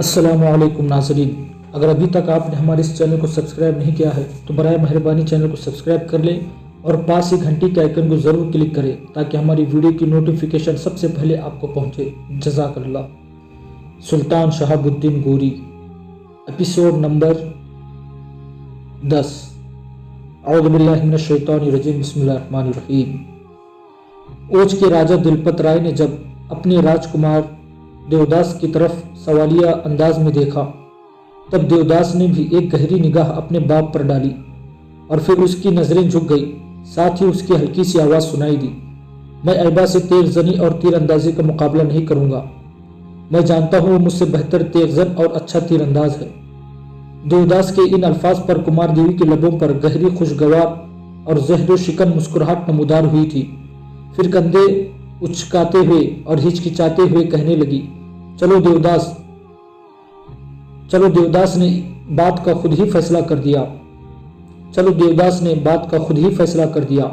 अस्सलामु अलैकुम नाज़रीन, अगर अभी तक आपने हमारे इस चैनल को सब्सक्राइब नहीं किया है तो बराए मेहरबानी चैनल को सब्सक्राइब कर लें और पास ही घंटी के आइकन को ज़रूर क्लिक करें ताकि हमारी वीडियो की नोटिफिकेशन सबसे पहले आपको पहुंचे। जज़ाकल्लाह। सुल्तान शहाबुद्दीन गोरी, एपिसोड नंबर 10। औज़ु बिल्लाहि मिनश शैतानिर रजीम, बिस्मिल्लाहिर रहमानिर रहीम। ओज के राजा दिलपत राय ने जब अपने राजकुमार देवदास की तरफ सवालिया अंदाज में देखा तब देवदास ने भी एक गहरी निगाह अपने बाप पर डाली और फिर उसकी नजरें झुक गई। साथ ही उसकी हल्की सी आवाज़ सुनाई दी, मैं ऐबा से तेरजनी और तीर अंदाजी का मुकाबला नहीं करूंगा। मैं जानता हूँ वो मुझसे बेहतर तेरजन और अच्छा तीर अंदाज है। देवदास के इन अल्फाज पर कुमार देवी के लबों पर गहरी खुशगवार और जहर शिकन मुस्कुराहट नमूदार हुई थी। फिर कंधे उचकाते हुए और हिचकिचाते हुए कहने लगी, चलो देवदास ने बात का खुद ही फैसला कर दिया।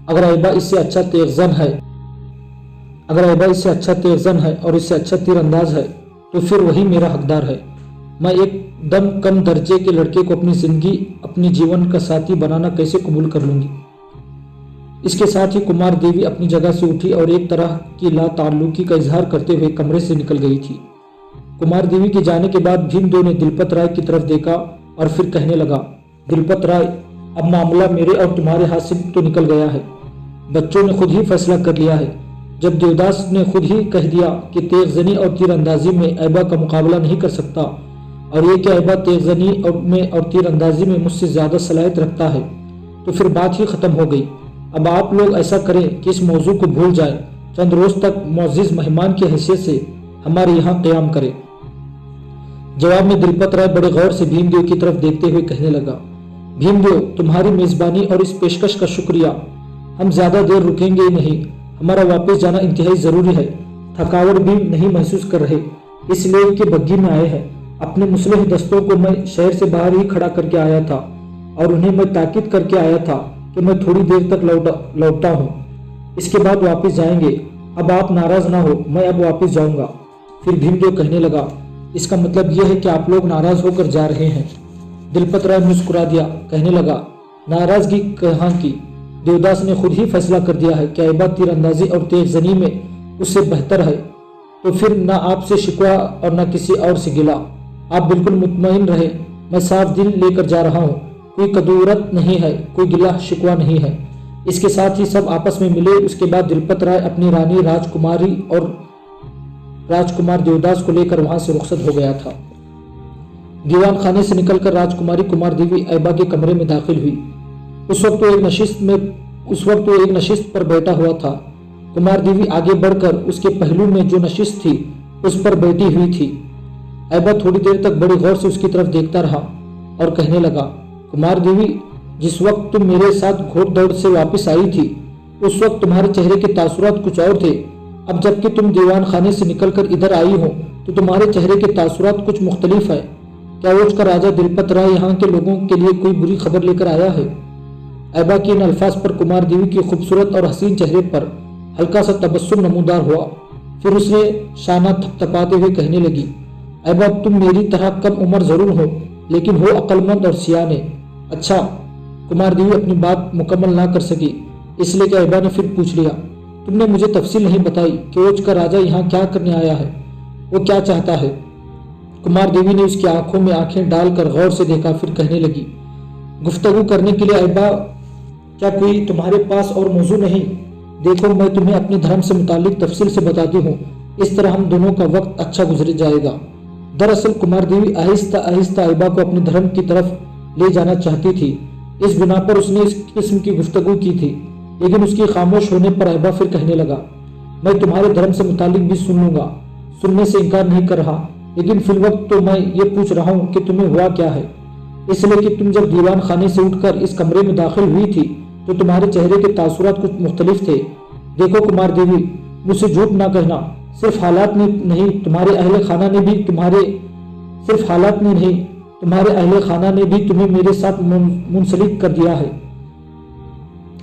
अगर ऐबा इससे अच्छा तेरजन है और इससे अच्छा तीर अंदाज है तो फिर वही मेरा हकदार है। मैं एक दम कम दर्जे के लड़के को अपनी जीवन का साथी बनाना कैसे कबूल कर लूंगी। इसके साथ ही कुमार देवी अपनी जगह से उठी और एक तरह की लाताल्लुकी का इजहार करते हुए कमरे से निकल गई थी। कुमार देवी के जाने के बाद भीमदेव ने दिलपत राय की तरफ देखा और फिर कहने लगा, दिलपत राय, अब मामला मेरे और तुम्हारे हाथ से तो निकल गया है। बच्चों ने खुद ही फैसला कर लिया है। जब देवदास ने खुद ही कह दिया कि तेरजनी और तीर अंदाजी में ऐबा का मुकाबला नहीं कर सकता और ये कि ऐबा तेरजनी और तीर अंदाजी में मुझसे ज्यादा सलाहियत रखता है, तो फिर बात ही खत्म हो गई। अब आप लोग ऐसा करें कि इस मौजू को भूल जाएं, चंद रोज तक मुअज़्ज़िज़ मेहमान की हैसियत से हमारे यहाँ क़याम करें। जवाब में दिलपत राय बड़े गौर से भीमदेव की तरफ देखते हुए कहने लगा, भीमदेव, तुम्हारी मेज़बानी और इस पेशकश का शुक्रिया। हम ज्यादा देर रुकेंगे ही नहीं, हमारा वापस जाना इंतहाई जरूरी है। थकावट भी नहीं महसूस कर रहे, इसलिए कि बग्घी में आए हैं। अपने मुसलह दस्तों को मैं शहर से बाहर ही खड़ा करके आया था और उन्हें मैं ताकीद करके आया था कि मैं थोड़ी देर तक लौटा हूँ, इसके बाद वापस जाएंगे। अब आप नाराज ना हो, मैं अब वापस जाऊंगा। फिर भीमदेव कहने लगा, इसका मतलब यह है कि आप लोग नाराज होकर जा रहे हैं। दिलपत राय मुस्कुरा दिया, कहने लगा, नाराजगी कहाँ की, देवदास ने खुद ही फैसला कर दिया है कि ऐबा तीर अंदाजी और तेरजनी में उससे बेहतर है, तो फिर ना आपसे शिकवा और ना किसी और से गिला। आप बिल्कुल मुतमईन रहे, मैं साफ दिल लेकर जा रहा हूँ, कोई कदूरत नहीं है, कोई गिला शिकवा नहीं है। इसके साथ ही सब आपस में मिले। उसके बाद दिलपत राय अपनी रानी राजकुमारी और राजकुमार देवदास को लेकर वहां से रुखसत हो गया था। दीवान खाने से निकलकर राजकुमारी कुमार देवी ऐबा के कमरे में दाखिल हुई। उस वक्त वो एक नशिस्त पर बैठा हुआ था। कुमार देवी आगे बढ़कर उसके पहलू में जो नशिस्त थी उस पर बैठी हुई थी। ऐबा थोड़ी देर तक बड़ी गौर से उसकी तरफ देखता रहा और कहने लगा, कुमार देवी, जिस वक्त तुम मेरे साथ घोड़ दौड़ से वापस आई थी उस वक्त तुम्हारे चेहरे के तासुरात कुछ और थे। अब जबकि तुम दीवान खाने से निकलकर इधर आई हो तो तुम्हारे चेहरे के तासुरात कुछ मुख्तलिफ है। क्या ओज का राजा दिलपत राय यहाँ के लोगों के लिए कोई बुरी खबर लेकर आया है? ऐबा के इन अल्फाज पर कुमार देवी के खूबसूरत और हसीन चेहरे पर हल्का सा तबस्सुम नमूदार हुआ। फिर उसने शाना थपथपाते हुए कहने लगी, ऐबा, तुम मेरी तरह कम उम्र जरूर हो लेकिन हो अक्लमंद और सियाने। अच्छा। कुमार देवी अपनी बात मुकम्मल ना कर सकी, इसलिए कि ऐबा ने फिर पूछ लिया, तुमने मुझे तफसील नहीं बताई कि ओज का राजा यहाँ क्या करने आया है, वो क्या चाहता है? कुमार देवी ने उसकी आंखों में आंखें डालकर गौर से देखा, फिर कहने लगी, गुफ्तगू करने के लिए ऐबा, क्या कोई तुम्हारे पास और मौजू नहीं? देखो, मैं तुम्हें अपने धर्म से मुतालिक तफसील से बताती हूँ, इस तरह हम दोनों का वक्त अच्छा गुजर जाएगा। दरअसल कुमार देवी आहिस्ता आहिस्ता ऐबा को अपने धर्म की तरफ ले जाना चाहती थी। इस बिना पर उसने इस किस्म की गुफ्तगू की थी, लेकिन उसके खामोश होने पर ऐबा फिर कहने लगा, मैं तुम्हारे धर्म से मुतालिक भी सुन लूंगा, सुनने से इनकार नहीं कर रहा, लेकिन फिर वक्त तो मैं ये पूछ रहा हूँ कि तुम्हें हुआ क्या है। इसलिए कि तुम जब दीवान खाने से उठकर इस कमरे में दाखिल हुई थी तो तुम्हारे चेहरे के तासुरात कुछ मुख्तलिफ थे। देखो कुमार देवी, मुझसे झूठ ना कहना, सिर्फ हालात में नहीं तुम्हारे अहले खाना ने भी तुम्हें मेरे साथ मुंसलिक कर दिया है।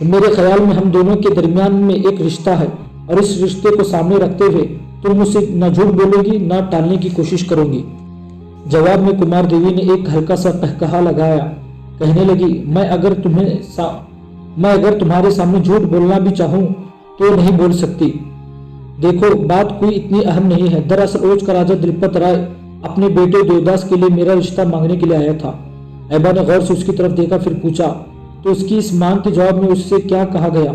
मेरे ख्याल में हम दोनों के दरमियान में एक रिश्ता है और इस रिश्ते को सामने रखते हुए तुम मुझसे न झूठ बोलोगी न टालने की कोशिश करोगी। जवाब में कुमार देवी ने एक हल्का सा कहकहा लगाया। कहने लगी, मैं अगर तुम्हारे सामने झूठ बोलना भी चाहूं तो नहीं बोल सकती। देखो, बात कोई इतनी अहम नहीं है। दरअसल ओज का राजा द्रुपद राय अपने बेटे देवदास के लिए मेरा रिश्ता मांगने के लिए आया था। ऐबा ने गौर से उसकी तरफ देखा, फिर पूछा, तो उसकी इस मांग के जवाब में उससे क्या कहा गया?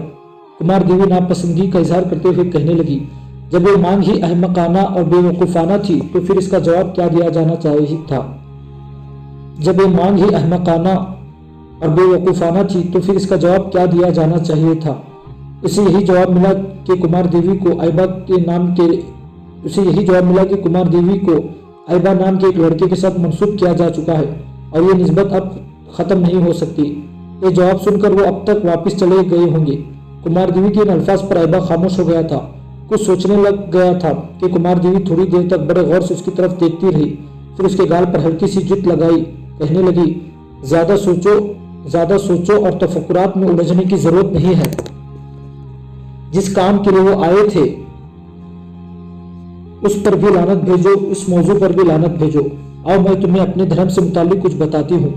कुमार देवी नापसंदगी का इजहार करते हुए कहने लगी, जब ये मांग ही अहमकाना और बेवकूफ़ाना थी तो फिर इसका जवाब क्या दिया जाना चाहिए था? जब ये मांग ही अहमकाना और बेवकूफ़ाना थी तो फिर इसका जवाब क्या दिया जाना चाहिए था? उसे यही जवाब मिला कि कुमार देवी को ऐबा नाम के एक लड़के के साथ मंसूब किया जा चुका है और ये निस्बत अब ख़त्म नहीं हो सकती। ये जवाब सुनकर वो अब तक वापस चले गए होंगे। कुमार देवी के इन अल्फाज पर ऐबा खामोश हो गया था। कुछ सोचने लग गया था कि कुमार देवी थोड़ी देर तक बड़े गौर से उसकी तरफ देखती रही, फिर उसके गाल पर हल्की सी जित लगाई। कहने लगी, ज्यादा सोचो और तफक्कुरात में उलझने की जरूरत नहीं है। जिस काम के लिए वो आए थे उस पर भी लानत भेजो, उस मौजू पर भी लानत भेजो। आओ मैं तुम्हें अपने धर्म से मुताल्लिक कुछ बताती हूँ।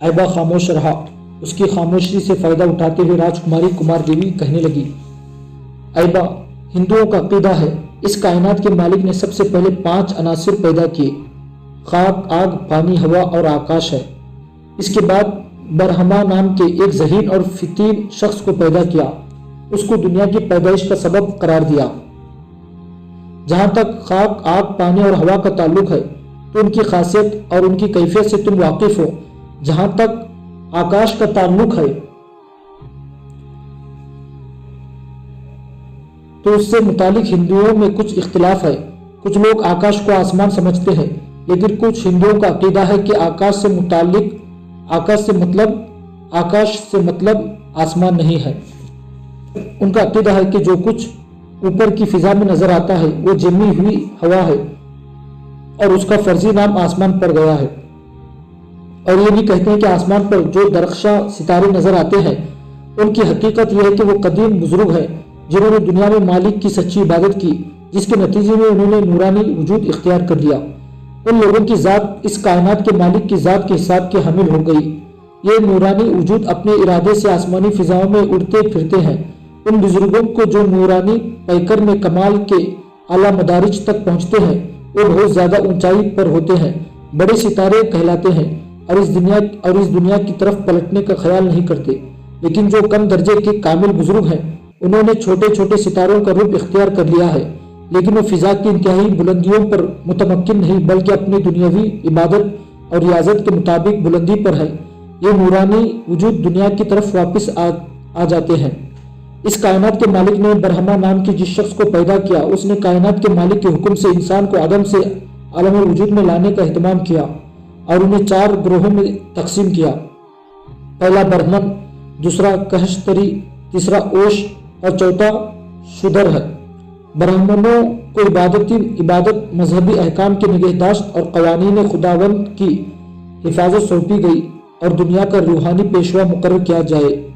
ऐबा खामोश रहा। उसकी खामोशी से फायदा उठाते हुए राजकुमारी कुमार देवी कहने लगी, ऐबा, हिंदुओं का अकीदा है इस कायनात के मालिक ने सबसे पहले 5 अनासिर पैदा किए, खाक, आग, पानी, हवा और आकाश है। इसके बाद बरहमा नाम के एक ज़हीन और फितीन शख्स को पैदा किया, उसको दुनिया की पैदाइश का सबब करार दिया। जहां तक खाक, आग, पानी और हवा का ताल्लुक है तो उनकी खासियत और उनकी कैफियत से तुम वाकिफ हो। जहां तक आकाश का ताल्लुक है तो उससे मुतालिक हिंदुओं में कुछ इख्तिलाफ है। कुछ लोग आकाश को आसमान समझते हैं, लेकिन कुछ हिंदुओं का अकीदा है कि आकाश से मतलब आसमान नहीं है। उनका अकीदा है कि जो कुछ ऊपर की फिजा में नजर आता है वो जमी हुई हवा है और उसका फर्जी नाम आसमान पड़ गया है। और ये भी कहते हैं कि आसमान पर जो दरख्शा सितारे नजर आते हैं उनकी हकीकत यह है कि वो कदीम बुजुर्ग है जिन्होंने दुनिया में मालिक की सच्ची इबादत की, जिसके नतीजे में उन्होंने नूरानी वजूद इख्तियार कर लिया। उन लोगों की जात इस कायनात के मालिक की जात के हिसाब की हामिल हो गई। ये नूरानी वजूद अपने इरादे से आसमानी फिजाओं में उड़ते फिरते हैं। उन बुजुर्गों को जो नूरानी पैकर में कमाल के आला मदारिज तक पहुंचते हैं वो बहुत ज्यादा ऊंचाई पर होते हैं, बड़े सितारे कहलाते हैं और इस दुनिया की तरफ पलटने का ख्याल नहीं करते। लेकिन जो कम दर्जे के कामिल बुजुर्ग हैं उन्होंने छोटे छोटे सितारों का रूप इख्तियार कर लिया है, लेकिन वो फिजा की इंतहाई बुलंदियों पर मुतमक्किन नहीं बल्कि अपनी दुनियावी इबादत और रियाजत के मुताबिक बुलंदी पर है। ये नूरानी वजूद दुनिया की तरफ वापस आ जाते हैं। इस कायनात के मालिक ने बरहमा नाम के जिस शख्स को पैदा किया उसने कायनात के मालिक के हुक्म से इंसान को आदम से आलम वजूद में लाने का एहतमाम किया और उन्हें 4 ग्रोहों में तकसीम किया। पहला ब्रह्मन, दूसरा कहश्तरी, तीसरा ओश और चौथा शुदर है। ब्राह्मणों को इबादत, मजहबी अहकाम की निगहदाश्त और कवानीन खुदावंद की हिफाजत सौंपी गई और दुनिया का रूहानी पेशवा मुकर्रर किया जाए।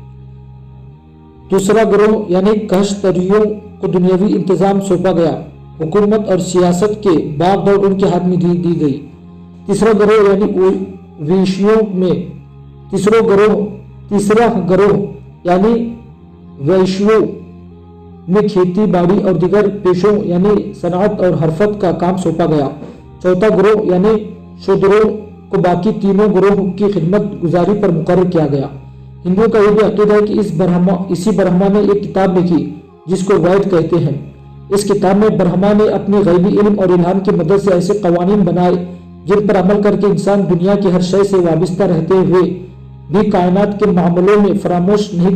दूसरा ग्रोह यानी कहश्तरियों को दुनियावी इंतजाम सौंपा गया, हुकूमत और सियासत के बाग दौड़ उनके हाथ में दी गई। तीसरा ग्रोह यानी वैश्यों में खेती बाड़ी और दिगर पेशों यानी सनात और हरफत का काम सौंपा गया। चौथा ग्रोह यानी शूद्रों को बाकी तीनों ग्रोह की खिदमत गुजारी पर मुकर्रर किया गया। हिंदुओं का यह भी अकीदा है कि इसी ब्रह्मा ने एक किताब लिखी जिसको वैद कहते हैं। इस किताब में ब्रह्मा ने अपनी गैबी इल्म और इल्हाम की मदद से ऐसे कवानीन बनाए जिन पर अमल करके इंसान दुनिया की हर शय से वाबिस्ता रहते हुए भी कायनात के मामलों को फरामोश नहीं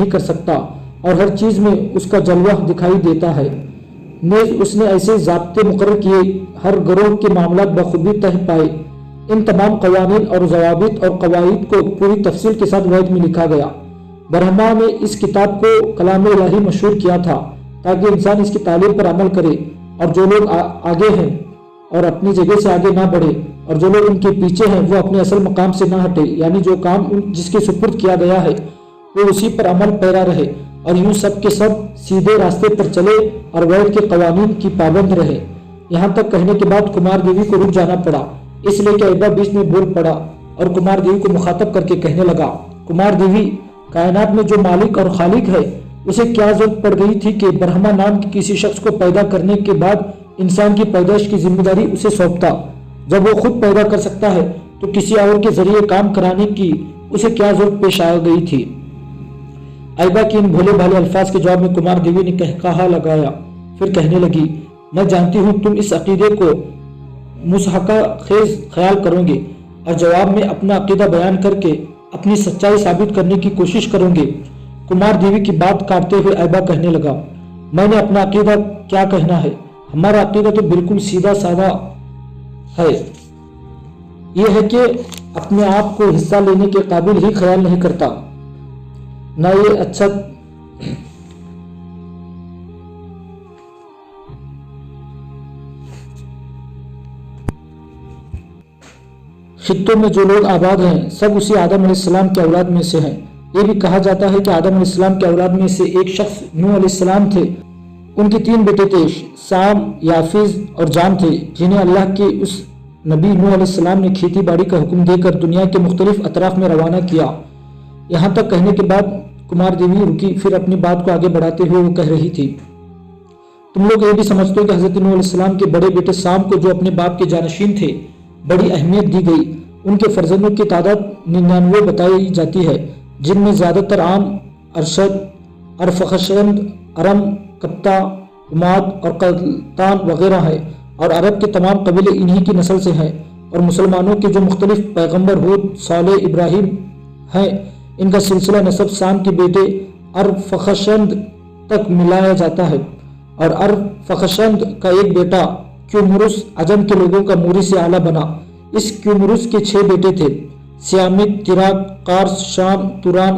कर सकता और हर चीज में उसका जलवा दिखाई देता है। उसने ऐसे ज़ाब्ते मुकर्रर किए हर ग्रोह के मामलात बखूबी तह पाए। इन तमाम कवानीन और ज़वाबित और कवायद को पूरी तफसील के साथ वैद में लिखा गया। ब्रह्मा ने इस किताब को कलाम इलाही मशहूर किया था ताकि इंसान इसकी तालीम पर अमल करे और जो लोग आगे हैं और अपनी जगह से आगे ना बढ़े और जो लोग उनके पीछे हैं वो अपने असल मकाम से ना हटे, यानी जो काम जिसके सुपुर्द किया गया है वो उसी पर अमल पैरा रहे और यूं सब के सब सीधे रास्ते पर चले और वैद के कवानीन की पाबंद रहे। यहाँ तक कहने के बाद कुमार देवी को रुक जाना पड़ा, इसलिए कि ऐबा बीच में बोल पड़ा और कुमार देवी को मुखातब करके कहने लगा, कुमार देवी, कायनात में जो मालिक और खालिक है उसे क्या जरूरत पड़ गई थी कि ब्रह्मा नाम के किसी शख्स को पैदा करने के बाद इंसान की पैदाइश की जिम्मेदारी उसे सौंपता। जब वो खुद पैदा कर सकता है तो किसी और के जरिए काम कराने की उसे क्या जरूरत पेश आ गई थी। ऐबा के इन भोले भाले अल्फाज के जवाब में कुमार देवी ने कहा लगाया, फिर कहने लगी, मैं जानती हूँ तुम इस अकीदे को मुसहका खेज ख्याल करोगे और जवाब में अपना अकीदा बयान करके अपनी सच्चाई साबित करने की कोशिश करोगे। कुमार देवी की बात काटते हुए ऐबा कहने लगा, मैंने अपना अकीदा क्या कहना है, हमारा अकीदा तो बिल्कुल सीधा साधा है। यह है कि अपने आप को हिस्सा लेने के काबिल ही ख्याल नहीं करता, ना ये अच्छा खित्तों में जो लोग आबाद हैं सब उसी आदम अलैहिस्सलाम के औलाद में से हैं। ये भी कहा जाता है कि आदम अलैहिस्सलाम के औलाद में से एक शख्स नूह अलैहिस्सलाम थे। उनके 3 बेटे थे, साम, याफिज और जाम थे, जिन्हें अल्लाह के उस नबी नूह अलैहिस्सलाम ने खेती बाड़ी का हुक्म देकर दुनिया के मुख्तलिफ अतराफ में रवाना किया। यहाँ तक कहने के बाद कुमार देवी रुकी, फिर अपनी बात को आगे बढ़ाते हुए वो कह रही थी, तुम लोग ये भी समझते हो कि हजरत नूह अलैहिस्सलाम के बड़े बेटे साम को, जो अपने बाप के जानशीन थे, बड़ी अहमियत दी गई। उनके फर्जंदों की तादाद 99 बताई जाती है, जिनमें ज़्यादातर आम, अरशद, अरफखशंद, अरम, कप्ता, उमाद और कल्तान वगैरह है, और अरब के तमाम कबीले इन्हीं की नस्ल से हैं। और मुसलमानों के जो मुख्तलिफ पैगम्बर हूद, साले, इब्राहिम हैं, इनका सिलसिला नसब साम के बेटे अरफखशंद तक मिलाया जाता है। और अरफखशंद का एक बेटा क्यूमुरुस अजम के लोगों का मूरी से आला बना। इस क्यूमुरुस के 6 बेटे थे, सियामिक, तिराक, कार्स, शाम, तुरान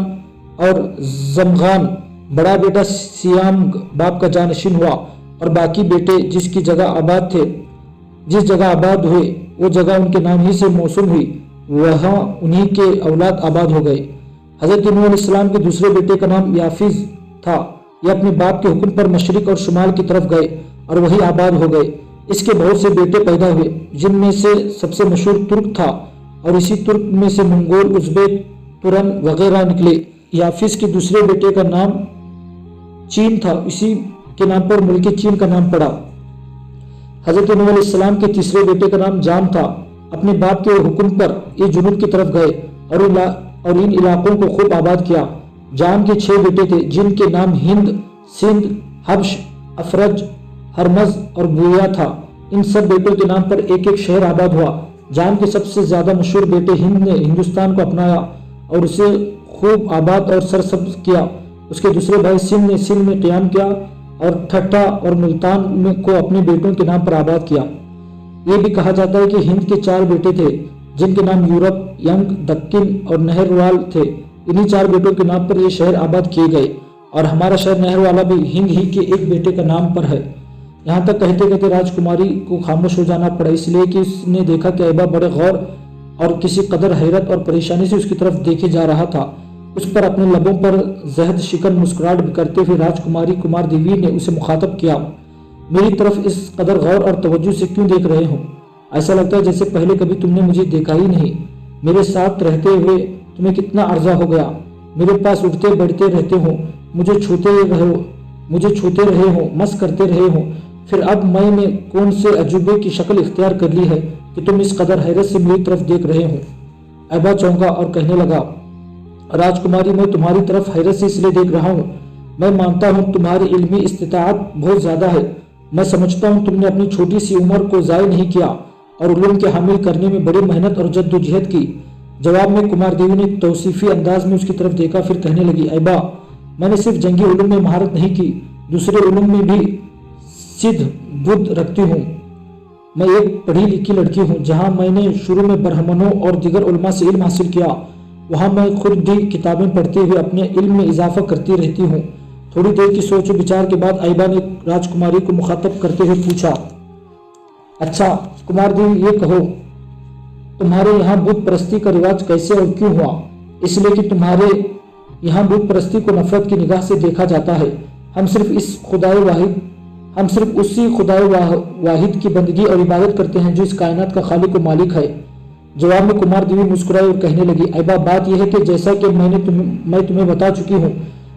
और जमगान। बड़ा बेटा सियाम बाप का जानशीन हुआ और बाकी बेटे जिस जगह आबाद हुए वो जगह उनके नाम ही से मौसूम हुई, वहाँ उन्हीं के औलाद आबाद हो गए। हजरत नूह अलैहिस्सलाम के दूसरे बेटे का नाम याफिज था। ये अपने बाप के हुक्म पर मशरिक और शुमाल की तरफ गए और वही आबाद हो गए। इसके बहुत से बेटे पैदा हुए, जिनमें से सबसे मशहूर तुर्क था, और इसी तुर्क में से मंगोल, उज़्बेक, तुरन वगैरह निकले। याफिस के दूसरे बेटे का नाम चीन था, इसी के नाम पर मुल्क चीन का नाम पड़ा। हजरत नूह अलैहिस्सलाम के तीसरे बेटे का नाम जाम था। अपने बाप के हुक्म पर ये जुनूब की तरफ गए और इन इलाकों को खूब आबाद किया। जाम के 6 बेटे थे, जिनके नाम हिंद, सिंध, हब्श, अफरज, हरमज और बुया था। इन सब बेटों के नाम पर एक एक शहर आबाद हुआ। जाम के सबसे ज्यादा मशहूर बेटे हिंद ने हिंदुस्तान को अपनाया और उसे खूब आबाद और सरसब्ज किया। उसके दूसरे भाई सिंध ने सिंध में क़याम किया और ठट्टा और मुल्तान को अपने बेटों के नाम पर आबाद किया। ये भी कहा जाता है कि हिंद के 4 बेटे थे, जिनके नाम यूरोप, यंग, दक्किन और नहरवाल थे। इन्हीं 4 बेटों के नाम पर ये शहर आबाद किए गए और हमारा शहर नहरवाला भी हिंद ही के एक बेटे का नाम पर है। यहाँ तक कहते कहते राजकुमारी को खामोश हो जाना पड़ा, इसलिए कि उसने देखा कि ऐबा बड़े गौर और किसी कदर हैरत और परेशानी से उसकी तरफ देखे जा रहा था। उस पर अपने लबों पर जहद शिकन मुस्कुराहट करते हुए राजकुमारी कुमार देवी ने उसे मुखातब किया, मेरी तरफ इस कदर गौर और तवज्जो से क्यों देख रहे हो? ऐसा लगता है जैसे पहले कभी तुमने मुझे देखा ही नहीं। मेरे साथ रहते हुए तुम्हें कितना अर्जा हो गया। मेरे पास उठते बैठते रहते हो, मुझे छूते रहे हो, मस करते रहे हो। फिर अब मैंने कौन से अजूबे की शक्ल इख्तियार कर ली है कि तुम इस कदर हैरत से मेरी तरफ देख रहे हो? ऐबा चौंका और कहने लगा, राजकुमारी, मैं तुम्हारी तरफ हैरत से इसलिए देख रहा हूँ। मैं मानता हूँ तुम्हारी इल्मी इस्तिताअत बहुत ज़्यादा है। मैं समझता हूँ तुमने अपनी छोटी सी उम्र को ज़ाय नहीं किया और उलूम के हामिल करने में बड़ी मेहनत और जद्दोजहद की। जवाब में कुमार देवी ने तौसीफी अंदाज में उसकी तरफ देखा, फिर कहने लगी, ऐबा, मैंने सिर्फ जंगी उलूम में महारत नहीं की, दूसरे उलूम में भी सिद्ध बुद्ध रखती हूँ। मैं एक पढ़ी लिखी लड़की हूँ। जहाँ मैंने शुरू में ब्राह्मणों और दिगर उलमा से इल्म हासिल किया, वहाँ मैं खुद भी किताबें पढ़ते हुए अपने इल्म में इजाफा करती रहती हूँ। थोड़ी देर की सोच विचार के बाद ऐबा ने राजकुमारी को मुखातब करते हुए पूछा, अच्छा कुमार देवी, ये कहो, तुम्हारे यहाँ बुत परस्ती का रिवाज कैसे और क्यों हुआ? इसलिए कि तुम्हारे यहाँ बुत परस्ती को नफरत की निगाह से देखा जाता है। हम हम सिर्फ उसी खुदाए वाहिद की बंदगी और इबादत करते हैं जो इस कायनात का खालिक व मालिक है। जवाब में कुमार देवी मुस्कुराई और कहने लगी, अहबा बात यह है कि जैसा कि मैं तुम्हें बता चुकी हूँ,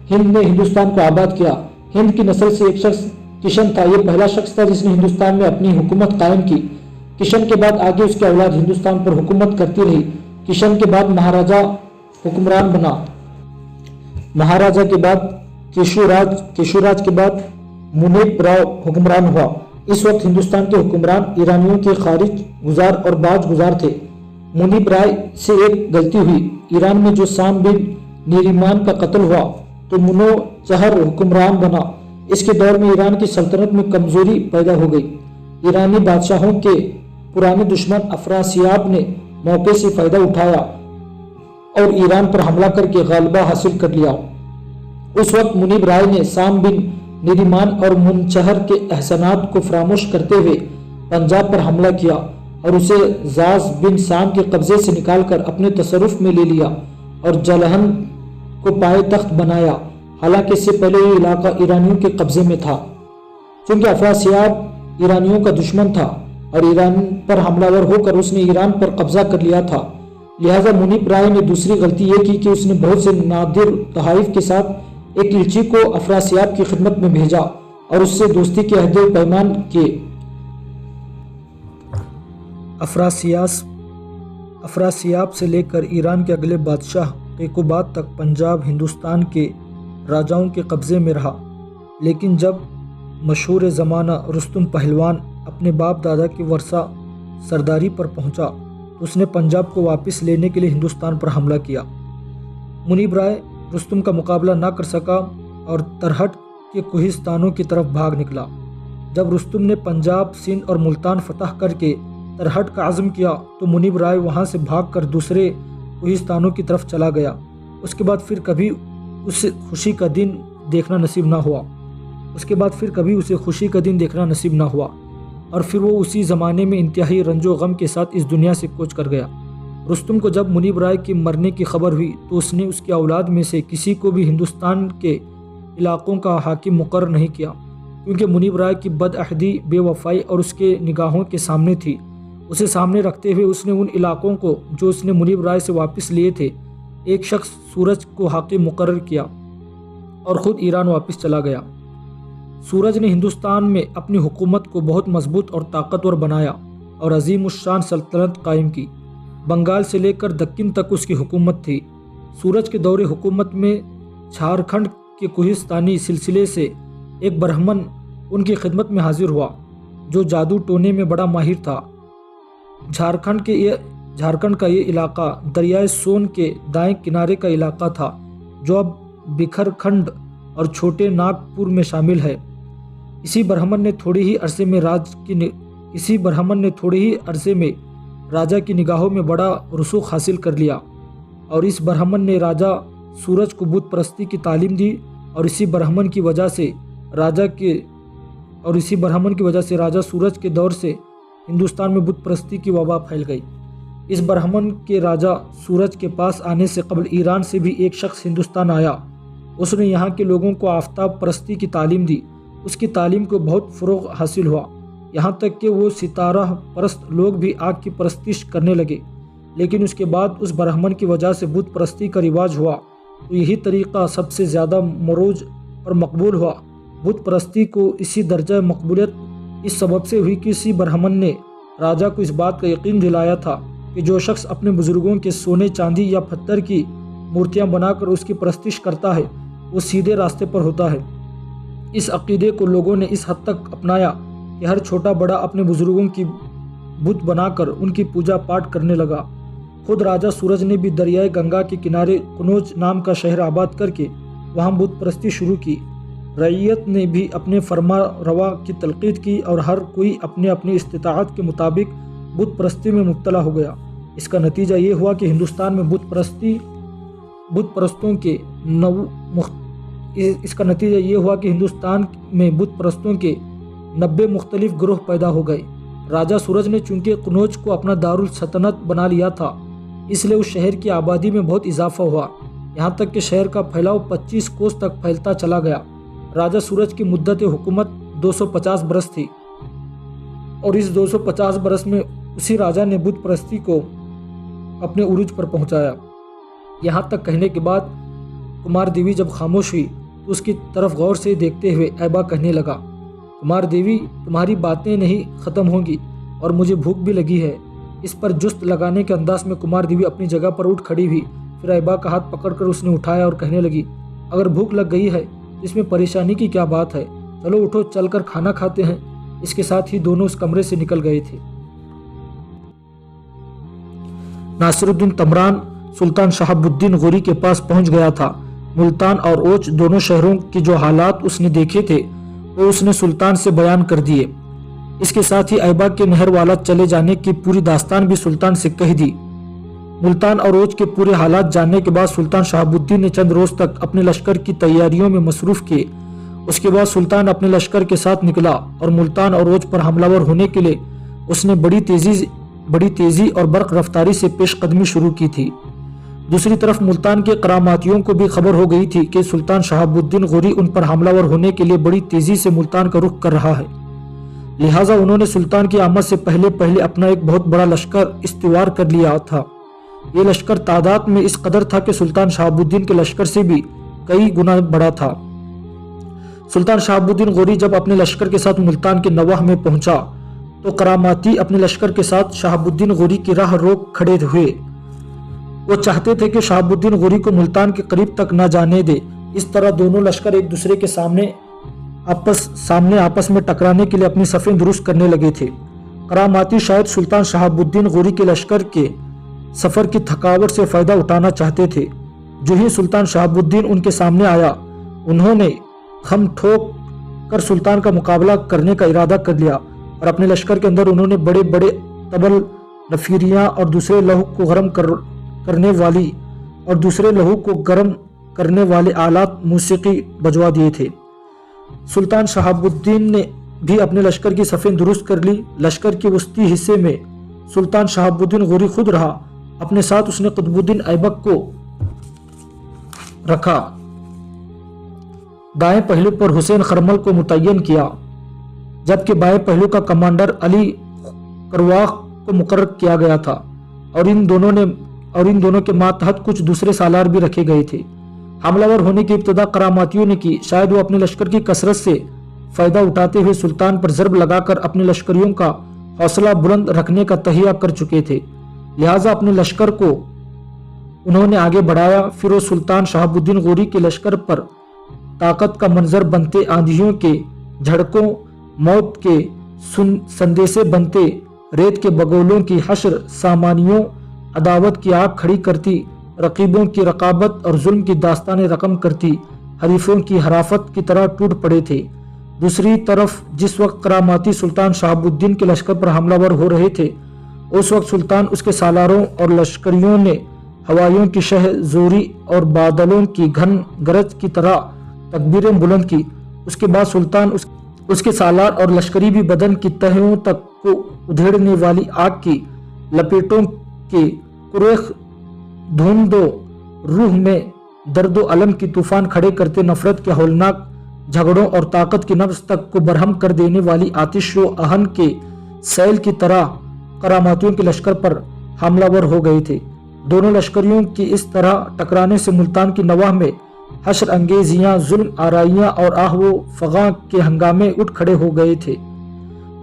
हिंद ने हिंदुस्तान को आबाद किया। हिंद की नस्ल से एक शख्स किशन था। ये पहला शख्स था जिसने हिंदुस्तान में अपनी हुकूमत कायम की। किशन के बाद आगे उसकी औलाद हिंदुस्तान पर हुकूमत करती रही। किशन के बाद महाराजा हुक्मरान बना। महाराजा के बाद केशुराज के बाद मुनीब राव हुक्मरान हुआ। इस वक्त हिंदुस्तान के हुक्मरान ईरानियों के खारिज गुजार और बाज गुजार थे। मुनीब राय से एक गलती हुई। ईरान में जो साम बिन नीरिमान का कत्ल हुआ तो मुनोचहर हुक्मरान बना। इसके दौर में ईरान की सल्तनत में कमजोरी पैदा हो गई। ईरानी बादशाहों के पुराने दुश्मन अफरासियाब ने मौके से फायदा उठाया और ईरान पर हमला करके गालबा हासिल कर लिया। उस वक्त मुनीब राय ने साम बिन नीरिमान और मुनचहर के एहसानात को फरामोश करते हुए पंजाब पर हमला किया और उसे जाज बिन साम के कब्जे से निकालकर अपने तसरुफ में ले लिया और जलहन को पाए तख्त बनाया। हालांकि इससे पहले ये इलाका ईरानियों के कब्जे में था। चूंकि अफरासियाब ईरानियों का दुश्मन था और ईरान पर हमलावर होकर उसने ईरान पर कब्जा कर लिया था, लिहाजा मुनीब राय ने दूसरी गलती ये की कि उसने बहुत से नादिर तहाइफ के साथ एक लिची को अफरासियाब की खिदमत में भेजा और उससे दोस्ती के अहद पैमान किए। अफरासियाब से लेकर ईरान के अगले बादशाह क़ैक़ुबाद तक पंजाब हिंदुस्तान के राजाओं के कब्ज़े में रहा। लेकिन जब मशहूर ज़माना रुस्तुम पहलवान अपने बाप दादा की वर्षा सरदारी पर पहुंचा तो उसने पंजाब को वापस लेने के लिए हिंदुस्तान पर हमला किया। मुनीब राय रुस्तुम का मुकाबला ना कर सका और तरहट के कोहिस्तानों की तरफ भाग निकला। जब रुस्तुम ने पंजाब, सिंध और मुल्तान फतह करके तरहट का आज़म किया तो मुनीब राय वहाँ से भागकर दूसरे कोहिस्तानों की तरफ चला गया। उसके बाद फिर कभी उसे खुशी का दिन देखना नसीब ना हुआ और फिर वो उसी ज़माने में इंतहाई रंजो गम के साथ इस दुनिया से कूच कर गया। रुस्तुम को जब मुनीब राय की मरने की खबर हुई तो उसने उसकी औलाद में से किसी को भी हिंदुस्तान के इलाकों का हाकिम मुकर्रर नहीं किया, क्योंकि मुनीब राय की बदअहदी, बेवफाई और उसके निगाहों के सामने थी। उसे सामने रखते हुए उसने उन इलाकों को जो उसने मुनीब राय से वापस लिए थे, एक शख्स सूरज को हाकिम मुकर्रर किया और ख़ुद ईरान वापस चला गया। सूरज ने हिंदुस्तान में अपनी हुकूमत को बहुत मजबूत और ताकतवर बनाया और अजीम उश्शान सल्तनत कायम की। बंगाल से लेकर दक्कन तक उसकी हुकूमत थी। सूरज के दौरे हुकूमत में झारखंड के कोहिस्तानी सिलसिले से एक ब्राह्मण उनकी खिदमत में हाजिर हुआ जो जादू टोने में बड़ा माहिर था। झारखंड का ये इलाका दरियाए सोन के दाएं किनारे का इलाका था जो अब बिखरखंड और छोटे नागपुर में शामिल है। इसी ब्राह्मण ने थोड़ी ही अरसे में राजा की निगाहों में बड़ा रसूख हासिल कर लिया और इस ब्राह्मण ने राजा सूरज को बुत परस्ती की तालीम दी और इसी ब्राह्मण की वजह से राजा सूरज के दौर से हिंदुस्तान में बुत परस्ती की वबा फैल गई। इस ब्राह्मण के राजा सूरज के पास आने से कबल ईरान से भी एक शख्स हिंदुस्तान आया। उसने यहाँ के लोगों को आफ्ताब परस्ती की तालीम दी। उसकी तालीम को बहुत फ़रोग़ हासिल हुआ, यहाँ तक कि वो सितारा परस्त लोग भी आग की परस्तिश करने लगे। लेकिन उसके बाद उस ब्राह्मण की वजह से बुत परस्ती का रिवाज हुआ तो यही तरीक़ा सबसे ज़्यादा मरोज और मकबूल हुआ। बुत परस्ती को इसी दर्जा मकबूलियत इस सबब से हुई कि इसी ब्राह्मण ने राजा को इस बात का यकीन दिलाया था कि जो शख्स अपने बुज़ुर्गों के सोने, चांदी या पत्थर की मूर्तियाँ बनाकर उसकी परस्तिश करता है वो सीधे रास्ते पर होता है। इस अक़ीदे को लोगों ने इस हद तक अपनाया कि हर छोटा बड़ा अपने बुज़ुर्गों की बुत बनाकर उनकी पूजा पाठ करने लगा। खुद राजा सूरज ने भी दरियाए गंगा के किनारे कनौज नाम का शहर आबाद करके वहाँ बुत परस्ती शुरू की। रईयत ने भी अपने फरमा रवा की तलक़ीद की और हर कोई अपने अपनी इस्तिताअत के मुताबिक बुत परस्ती में मुब्तला हो गया। इसका नतीजा ये हुआ कि हिंदुस्तान में बुत परस्तों के 90 मुख्तलिफ ग्रोह पैदा हो गए। राजा सूरज ने चूँकि कनौज को अपना दारुल सल्तनत बना लिया था, इसलिए उस शहर की आबादी में बहुत इजाफा हुआ, यहाँ तक कि शहर का फैलाव 25 कोस तक फैलता चला गया। राजा सूरज की मुद्दत हुकूमत 250 बरस थी और इस 250 बरस में उसी राजा ने बुत परस्ती को अपने उरूज पर पहुंचाया। यहाँ तक कहने के बाद कुमार देवी जब खामोश हुई तो उसकी तरफ गौर से देखते हुए ऐबा कहने लगा, कुमार देवी, तुम्हारी बातें नहीं ख़त्म होंगी और मुझे भूख भी लगी है। इस पर जुस्त लगाने के अंदाज में कुमार देवी अपनी जगह पर उठ खड़ी हुई। फिर ऐबा का हाथ पकड़कर उसने उठाया और कहने लगी, अगर भूख लग गई है इसमें परेशानी की क्या बात है, चलो उठो, चलकर खाना खाते हैं। इसके साथ ही दोनों उस कमरे से निकल गए थे। नासिरुद्दीन तमरान सुल्तान शहाबुद्दीन गोरी के पास पहुंच गया था। मुल्तान और ओच दोनों शहरों के जो हालात उसने देखे थे वो उसने सुल्तान से बयान कर दिए। इसके साथ ही ऐबा के नहर वाला चले जाने की पूरी दास्तान भी सुल्तान से कह दी। मुल्तान और ओच के पूरे हालात जानने के बाद सुल्तान शहाबुद्दीन ने चंद रोज तक अपने लश्कर की तैयारियों में मसरूफ किए। उसके बाद सुल्तान अपने लश्कर के साथ निकला और मुल्तान और ओच पर हमलावर होने के लिए उसने बड़ी तेजी और बर्क रफ्तारी से पेशकदमी शुरू की थी। दूसरी तरफ मुल्तान के करामातियों को भी खबर हो गई थी कि सुल्तान शहाबुद्दीन गोरी उन पर हमलावर होने के लिए बड़ी तेजी से मुल्तान का रुख कर रहा है। लिहाजा उन्होंने सुल्तान की आमद से पहले अपना एक बहुत बड़ा लश्कर इस्तिवार कर लिया था। ये लश्कर तादाद में इस कदर था कि सुल्तान शहाबुद्दीन के लश्कर से भी कई गुना बड़ा था। सुल्तान शहाबुद्दीन गोरी जब अपने लश्कर के साथ मुल्तान के नवाह में पहुंचा तो करामाती अपने लश्कर के साथ शहाबुद्दीन गोरी की राह रोक खड़े हुए। वो चाहते थे कि शहाबुद्दीन गोरी को मुल्तान के करीब तक न जाने दे। इस तरह दोनों लश्कर एक दूसरे के सामने आपस में टकराने के लिए अपनी सफ़ें दुरुस्त करने लगे थे। करामाती शायद सुल्तान शहाबुद्दीन गोरी के लश्कर के सफ़र की थकावट से फ़ायदा उठाना चाहते थे। जो ही सुल्तान शहाबुद्दीन उनके सामने आया, उन्होंने खम ठोक कर सुल्तान का मुकाबला करने का इरादा कर लिया और अपने लश्कर के अंदर उन्होंने बड़े बड़े तबल, नफीरियाँ और दूसरे लहू को गर्म करने वाले आलात मूसीकी बजवा दिए थे। सुल्तान शहाबुद्दीन ने भी अपने लश्कर की सफ़ें दुरुस्त कर ली। लश्कर के वस्ती हिस्से में सुल्तान शहाबुद्दीन गोरी खुद रहा। अपने साथ उसने कुतुबुद्दीन ऐबक को रखा। दाएं पहलू पर हुसैन खरमल को मुतय्यन किया, जबकि बाएं पहलू का कमांडर अली करवाख को मुकर्रर किया गया था और इन दोनों के मातहत कुछ दूसरे सालार भी रखे गए थे। हमलावर होने की इब्तिदा करामातियों ने की। शायद वो अपने लश्कर की कसरत से फायदा उठाते हुए सुल्तान पर ज़रब लगाकर अपने लश्करियों का हौसला बुलंद रखने का तहिया कर चुके थे। लिहाजा अपने लश्कर को उन्होंने आगे बढ़ाया। फिर वो सुल्तान शहाबुद्दीन गोरी के लश्कर पर ताकत का मंजर बनते, आंधियों के झड़कों, मौत के संदेशे बनते, रेत के बगोलों की हश्र, सामानियों अदावत की आग खड़ी करती, रकीबों की रकाबत और जुल्म की दास्तानें रकम करती, हरीफों की हराफत की तरह टूट पड़े थे। दूसरी तरफ जिस वक्त करामाती सुल्तान शहाबुद्दीन के लश्कर पर हमलावर हो रहे थे, उस वक्त सुल्तान, उसके सालारों और लश्करियों ने हवाइयों की शह जोरी और बादलों की घन गरज की तरह तकबीरें बुलंद की। उसके बाद सुल्तान उसके सालार और लश्करी भी बदन की तहों तक को उधेड़ने वाली आग की लपेटों के कुरेख धुंधो रूह में दर्दो अलम की तूफान खड़े करते, नफरत के हौलनाक झगड़ों और ताकत की नफ्स तक को बरहम कर देने वाली आतिश व आहन के सैल की तरह करामातियों के लश्कर पर हमलावर हो गए थे। दोनों लश्करियों की इस तरह टकराने से मुल्तान की नवाह में हश्र अंगेजियां, जुल्म आराइयां और आहवो फगा के हंगामे उठ खड़े हो गए थे।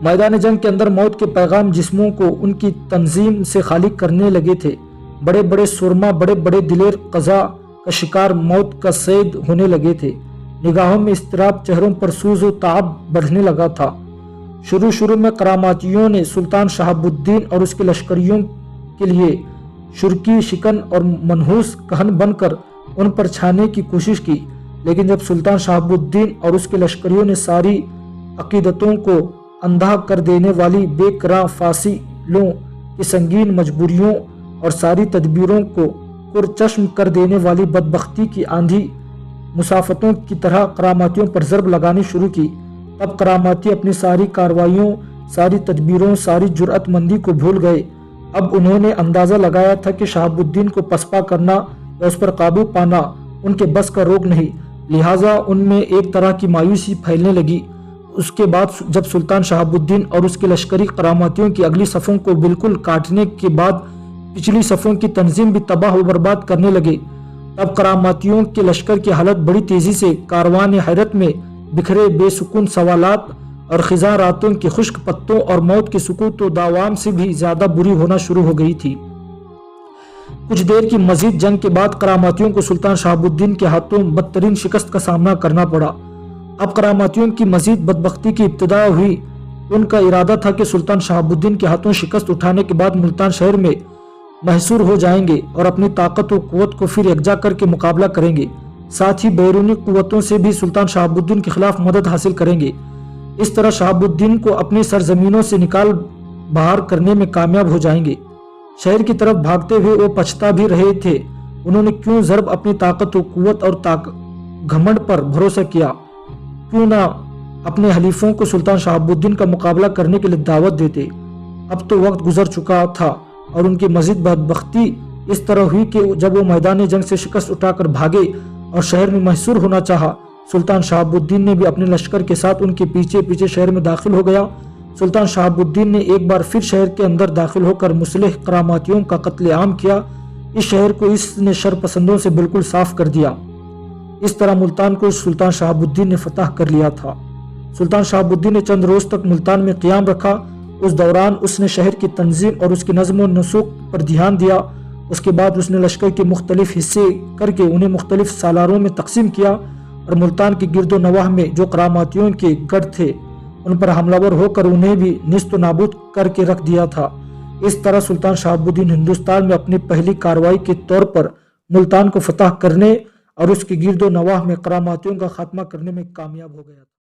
मैदान जंग के अंदर मौत के पैगाम जिस्मों को उनकी तंजीम से खाली करने लगे थे। बड़े बड़े सुरमा, बड़े बड़े दिलेर कज़ा का शिकार मौत का सैद होने लगे थे। निगाहों में इस्तिराब, चेहरों पर सूज व ताब बढ़ने लगा था। शुरू में करामातियों ने सुल्तान शहाबुद्दीन और उसके लश्करियों के लिए शुरकी, शिकन और मनहूस कहन बनकर उन पर छाने की कोशिश की, लेकिन जब सुल्तान शहाबुद्दीन और उसके लश्करियों ने सारी अकीदतों को अंधा कर देने वाली बेकरां फासिलों की संगीन मजबूरियों और सारी तदबीरों को पुरचश्म कर देने वाली बदबख्ती की आंधी मुसाफतों की तरह करामातियों पर ज़रब लगानी शुरू की, तब करामाती अपनी सारी कार्रवाइयों, सारी तदबीरों, सारी जुर्अतमंदी को भूल गए। अब उन्होंने अंदाज़ा लगाया था कि शहाबुद्दीन को पसपा करना या उस पर काबू पाना उनके बस का रोग नहीं। लिहाजा उनमें एक तरह की मायूसी फैलने लगी। उसके बाद जब सुल्तान शहाबुद्दीन और उसके लश्करी करामातियों की अगली सफ़ों को बिल्कुल काटने के बाद पिछली सफ़ों की तंजीम भी तबाह व बर्बाद करने लगे, तब करामातियों के लश्कर की हालत बड़ी तेज़ी से कारवान हैरत में बिखरे बेसुकून सवालात और खिज़ां रातों के खुश्क पत्तों और मौत के सुकूत व दावाम से भी ज़्यादा बुरी होना शुरू हो गई थी। कुछ देर की मजीद जंग के बाद करामातियों को सुल्तान शहाबुद्दीन के हाथों बदतरीन शिकस्त का सामना करना पड़ा। अब करामातियों की मजीद बदबख्ती की इब्तिदा हुई। उनका इरादा था कि सुल्तान शहाबुद्दीन के हाथों शिकस्त उठाने के बाद मुल्तान शहर में महसूर हो जाएंगे और अपनी ताकत व कुव्वत को फिर एकजा करके मुकाबला करेंगे। साथ ही बैरूनी कुव्वतों से भी सुल्तान शहाबुद्दीन के खिलाफ मदद हासिल करेंगे। इस तरह शहाबुद्दीन को अपनी सरजमीनों से निकाल बाहर करने में कामयाब हो जाएंगे। शहर की तरफ भागते हुए वो पछता भी रहे थे। उन्होंने क्यों ज़र्ब अपनी ताकत व कुव्वत और घमंड पर भरोसा किया, क्यों ना अपने हलीफों को सुल्तान शहाबुद्दीन का मुकाबला करने के लिए दावत देते। अब तो वक्त गुजर चुका था और उनकी मजीद बदबख्ती इस तरह हुई कि जब वो मैदान जंग से शिकस्त उठाकर भागे और शहर में महसूर होना चाहा, सुल्तान शहाबुद्दीन ने भी अपने लश्कर के साथ उनके पीछे पीछे शहर में दाखिल हो गया। सुल्तान शहाबुद्दीन ने एक बार फिर शहर के अंदर दाखिल होकर मुसलिह करामातियों का कत्लेआम किया। इस शहर को इसने शरपसंदों से बिल्कुल साफ कर दिया। इस तरह मुल्तान को सुल्तान शहाबुद्दीन ने फतह कर लिया था। सुल्तान शहाबुद्दीन ने चंद रोज तक मुल्तान में क़याम रखा। उस दौरान उसने शहर की तंजीम और उसकी नज़्म व नसूक पर ध्यान दिया। उसके बाद उसने लश्कर के मुख्तलिफ हिस्से करके उन्हें मुख्तलिफ सालारों में तकसीम किया और मुल्तान के गिरदो नवाह में जो करामातियों के गढ़ थे उन पर हमलावर होकर उन्हें भी निस्त नाबूद करके रख दिया था। इस तरह सुल्तान शहाबुद्दीन हिंदुस्तान में अपनी पहली कार्रवाई के तौर पर मुल्तान को फतह करने और उसके गिरदो नवाह में करामातियों का खात्मा करने में कामयाब हो गया।